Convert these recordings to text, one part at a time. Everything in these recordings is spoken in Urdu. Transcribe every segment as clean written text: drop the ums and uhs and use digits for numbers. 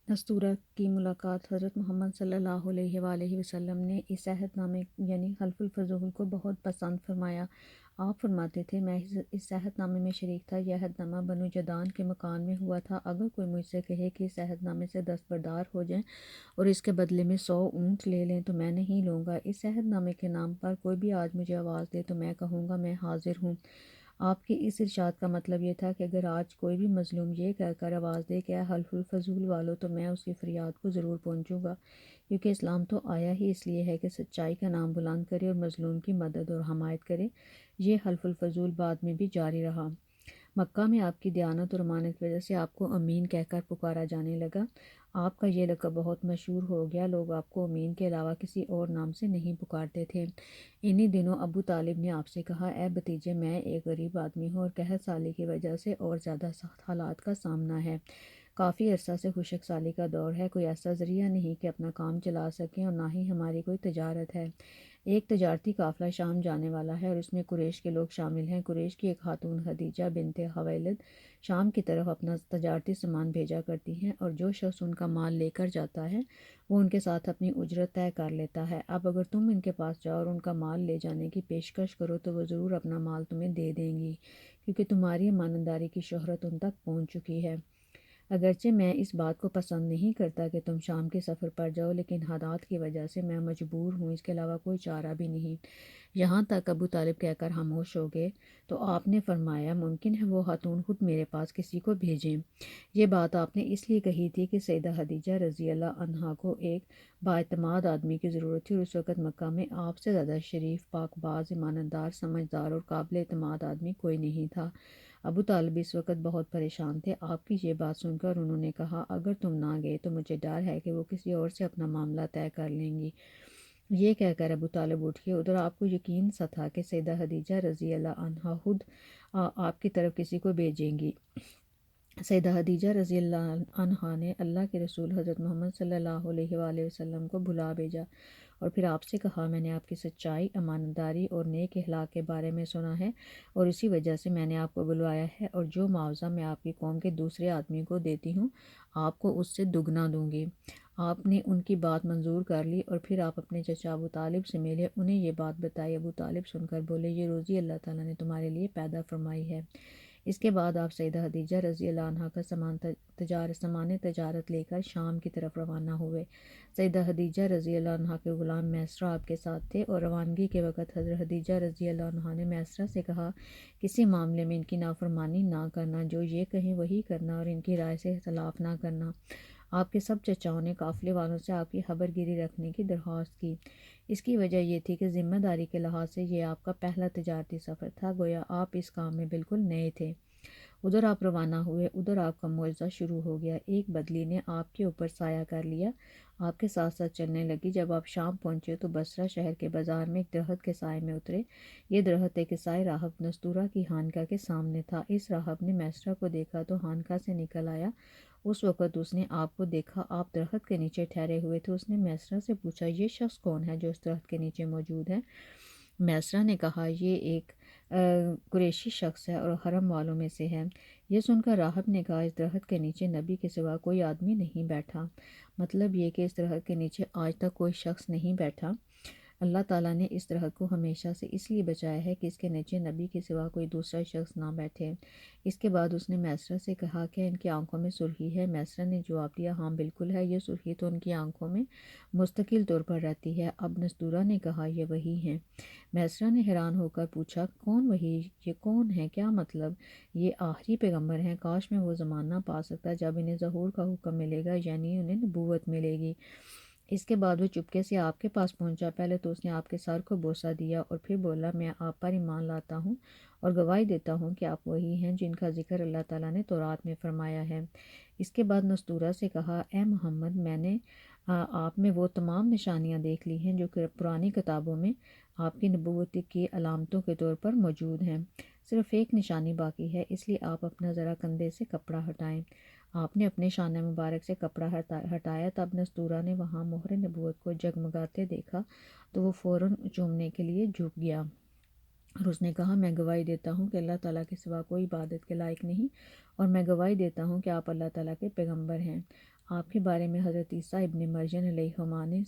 نستورہ کی ملاقات حضرت محمد صلی اللہ علیہ وآلہ وسلم نے اس عہد نامے یعنی حلف الفضول کو بہت پسند فرمایا۔ آپ فرماتے تھے، میں اس عہد نامے میں شریک تھا۔ یہ عہد نامہ بنو جدان کے مکان میں ہوا تھا۔ اگر کوئی مجھ سے کہے کہ اس عہد نامے سے دستبردار ہو جائیں اور اس کے بدلے میں 100 اونٹ لے لیں تو میں نہیں لوں گا۔ اس عہد نامے کے نام پر کوئی بھی آج مجھے آواز دے تو میں کہوں گا میں حاضر ہوں۔ آپ کی اس ارشاد کا مطلب یہ تھا کہ اگر آج کوئی بھی مظلوم یہ کہہ کر آواز دے کہ اے حلف الفضول والو تو میں اس کی فریاد کو ضرور پہنچوں گا، کیونکہ اسلام تو آیا ہی اس لیے ہے کہ سچائی کا نام بلند کرے اور مظلوم کی مدد اور حمایت کرے۔ یہ حلف الفضول بعد میں بھی جاری رہا۔ مکہ میں آپ کی دیانت اور امانت کی وجہ سے آپ کو امین کہہ کر پکارا جانے لگا۔ آپ کا یہ لقب بہت مشہور ہو گیا، لوگ آپ کو امین کے علاوہ کسی اور نام سے نہیں پکارتے تھے۔ انہی دنوں ابو طالب نے آپ سے کہا، اے بھتیجے، میں ایک غریب آدمی ہوں اور قحط سالی کی وجہ سے اور زیادہ سخت حالات کا سامنا ہے۔ کافی عرصہ سے خشک سالی کا دور ہے، کوئی ایسا ذریعہ نہیں کہ اپنا کام چلا سکیں اور نہ ہی ہماری کوئی تجارت ہے۔ ایک تجارتی قافلہ شام جانے والا ہے اور اس میں قریش کے لوگ شامل ہیں۔ قریش کی ایک خاتون خدیجہ بنت خویلد شام کی طرف اپنا تجارتی سامان بھیجا کرتی ہیں اور جو شخص ان کا مال لے کر جاتا ہے وہ ان کے ساتھ اپنی اجرت طے کر لیتا ہے۔ اب اگر تم ان کے پاس جاؤ اور ان کا مال لے جانے کی پیشکش کرو تو وہ ضرور اپنا مال تمہیں دے دیں گی، کیونکہ تمہاری امانتداری کی شہرت ان تک پہنچ چکی ہے۔ اگرچہ میں اس بات کو پسند نہیں کرتا کہ تم شام کے سفر پر جاؤ، لیکن حالات کی وجہ سے میں مجبور ہوں، اس کے علاوہ کوئی چارہ بھی نہیں۔ یہاں تک ابو طالب کہہ کر خاموش ہو گئے تو آپ نے فرمایا، ممکن ہے وہ خاتون خود میرے پاس کسی کو بھیجیں۔ یہ بات آپ نے اس لیے کہی تھی کہ سیدہ خدیجہ رضی اللہ عنہا کو ایک بااعتماد آدمی کی ضرورت تھی اور اس وقت مکہ میں آپ سے زیادہ شریف، پاک باز، امانتدار، سمجھدار اور قابل اعتماد آدمی کوئی نہیں تھا۔ ابو طالب اس وقت بہت پریشان تھے۔ آپ کی یہ بات سن کر انہوں نے کہا، اگر تم نہ گئے تو مجھے ڈر ہے کہ وہ کسی اور سے اپنا معاملہ طے کر لیں گی۔ یہ کہہ کر ابو طالب اٹھ گئے۔ ادھر آپ کو یقین سا تھا کہ سیدہ خدیجہ رضی اللہ عنہا خود آپ کی طرف کسی کو بھیجیں گی۔ سیدہ خدیجہ رضی اللہ عنہا نے اللہ کے رسول حضرت محمد صلی اللہ علیہ وآلہ وسلم کو بلا بھیجا اور پھر آپ سے کہا، میں نے آپ کی سچائی، امانتداری اور نیک اخلاق کے بارے میں سنا ہے اور اسی وجہ سے میں نے آپ کو بلوایا ہے، اور جو معاوضہ میں آپ کی قوم کے دوسرے آدمی کو دیتی ہوں آپ کو اس سے دگنا دوں گی۔ آپ نے ان کی بات منظور کر لی اور پھر آپ اپنے چچا ابو طالب سے ملے، انہیں یہ بات بتائی۔ ابو طالب سن کر بولے، یہ روزی اللہ تعالیٰ نے تمہارے لیے پیدا فرمائی ہے۔ اس کے بعد آپ سیدہ خدیجہ رضی اللہ عنہا کا سامان تجارت لے کر شام کی طرف روانہ ہوئے۔ سیدہ خدیجہ رضی اللہ عنہا کے غلام میسرہ آپ کے ساتھ تھے اور روانگی کے وقت حضرت خدیجہ رضی اللہ عنہا نے میسرہ سے کہا، کسی معاملے میں ان کی نافرمانی نہ کرنا، جو یہ کہیں وہی کرنا اور ان کی رائے سے اختلاف نہ کرنا۔ آپ کے سب چچاؤں نے قافلے والوں سے آپ کی خبر گیری رکھنے کی درخواست کی۔ اس کی وجہ یہ تھی کہ ذمہ داری کے لحاظ سے یہ آپ کا پہلا تجارتی سفر تھا، گویا آپ اس کام میں بالکل نئے تھے۔ ادھر آپ روانہ ہوئے، ادھر آپ کا معجزہ شروع ہو گیا۔ ایک بدلی نے آپ کے اوپر سایہ کر لیا، آپ کے ساتھ ساتھ چلنے لگی۔ جب آپ شام پہنچے تو بصرہ شہر کے بازار میں ایک درخت کے سائے میں اترے۔ یہ درخت ایک عیسائی راہب نستورہ کی خانقاہ کے سامنے تھا۔ اس راہب نے میسرہ کو دیکھا تو خانقاہ سے نکل آیا۔ اس وقت اس نے آپ کو دیکھا، آپ درخت کے نیچے ٹھہرے ہوئے تھے۔ اس نے میسرہ سے پوچھا، یہ شخص کون ہے جو اس درخت کے نیچے موجود ہے؟ میسرہ نے کہا، یہ ایک قریشی شخص ہے اور حرم والوں میں سے ہے۔ یہ سن کر راہب نے کہا، اس درخت کے نیچے نبی کے سوا کوئی آدمی نہیں بیٹھا۔ مطلب یہ کہ اس درخت کے نیچے آج تک کوئی شخص نہیں بیٹھا۔ اللہ تعالیٰ نے اس درخت کو ہمیشہ سے اس لیے بچایا ہے کہ اس کے نیچے نبی کے سوا کوئی دوسرا شخص نہ بیٹھے۔ اس کے بعد اس نے میسرہ سے کہا کہ ان کی آنکھوں میں سرخی ہے؟ میسرہ نے جواب دیا، ہاں بالکل ہے، یہ سرخی تو ان کی آنکھوں میں مستقل طور پر رہتی ہے۔ اب نستورہ نے کہا، یہ وہی ہیں؟ میسرہ نے حیران ہو کر پوچھا، کون وہی؟ یہ کون ہے؟ کیا مطلب؟ یہ آخری پیغمبر ہیں، کاش میں وہ زمانہ پا سکتا جب انہیں ظہور کا حکم ملے گا، یعنی انہیں نبوت ملے گی۔ اس کے بعد وہ چپکے سے آپ کے پاس پہنچا۔ پہلے تو اس نے آپ کے سر کو بوسہ دیا اور پھر بولا، میں آپ پر ایمان لاتا ہوں اور گواہی دیتا ہوں کہ آپ وہی ہیں جن کا ذکر اللہ تعالیٰ نے تورات میں فرمایا ہے۔ اس کے بعد نستورہ سے کہا، اے محمد، میں نے آپ میں وہ تمام نشانیاں دیکھ لی ہیں جو کہ پرانی کتابوں میں آپ کی نبوت کی علامتوں کے طور پر موجود ہیں۔ صرف ایک نشانی باقی ہے، اس لیے آپ اپنا ذرا کندھے سے کپڑا ہٹائیں۔ آپ نے اپنے شانہ مبارک سے کپڑا ہٹایا۔ تب نستورہ نے وہاں مہر نبوت کو جگمگاتے دیکھا تو وہ فوراً چومنے کے لیے جھک گیا اور اس نے کہا، میں گواہی دیتا ہوں کہ اللہ تعالیٰ کے سوا کوئی عبادت کے لائق نہیں، اور میں گواہی دیتا ہوں کہ آپ اللہ تعالیٰ کے پیغمبر ہیں۔ آپ کے بارے میں حضرت عیسیٰ ابن مریم علیہما نے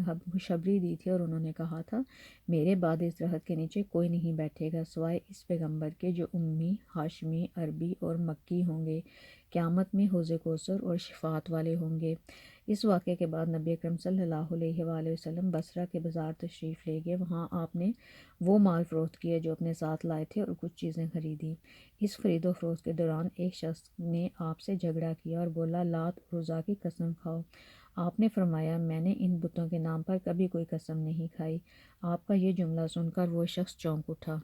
خوشخبری دی تھی اور انہوں نے کہا تھا میرے بعد اس درخت کے نیچے کوئی نہیں بیٹھے گا سوائے اس پیغمبر کے جو امی، ہاشمی، عربی اور مکی ہوں گے، قیامت میں حوض کوثر اور شفاعت والے ہوں گے۔ اس واقعے کے بعد نبی اکرم صلی اللہ علیہ وآلہ وسلم بصرہ کے بازار تشریف لے گئے۔ وہاں آپ نے وہ مال فروخت کیا جو اپنے ساتھ لائے تھے اور کچھ چیزیں خریدیں۔ اس خرید و فروخت کے دوران ایک شخص نے آپ سے جھگڑا کیا اور بولا لات اور عزیٰ کی قسم کھاؤ۔ آپ نے فرمایا میں نے ان بتوں کے نام پر کبھی کوئی قسم نہیں کھائی۔ آپ کا یہ جملہ سن کر وہ شخص چونک اٹھا۔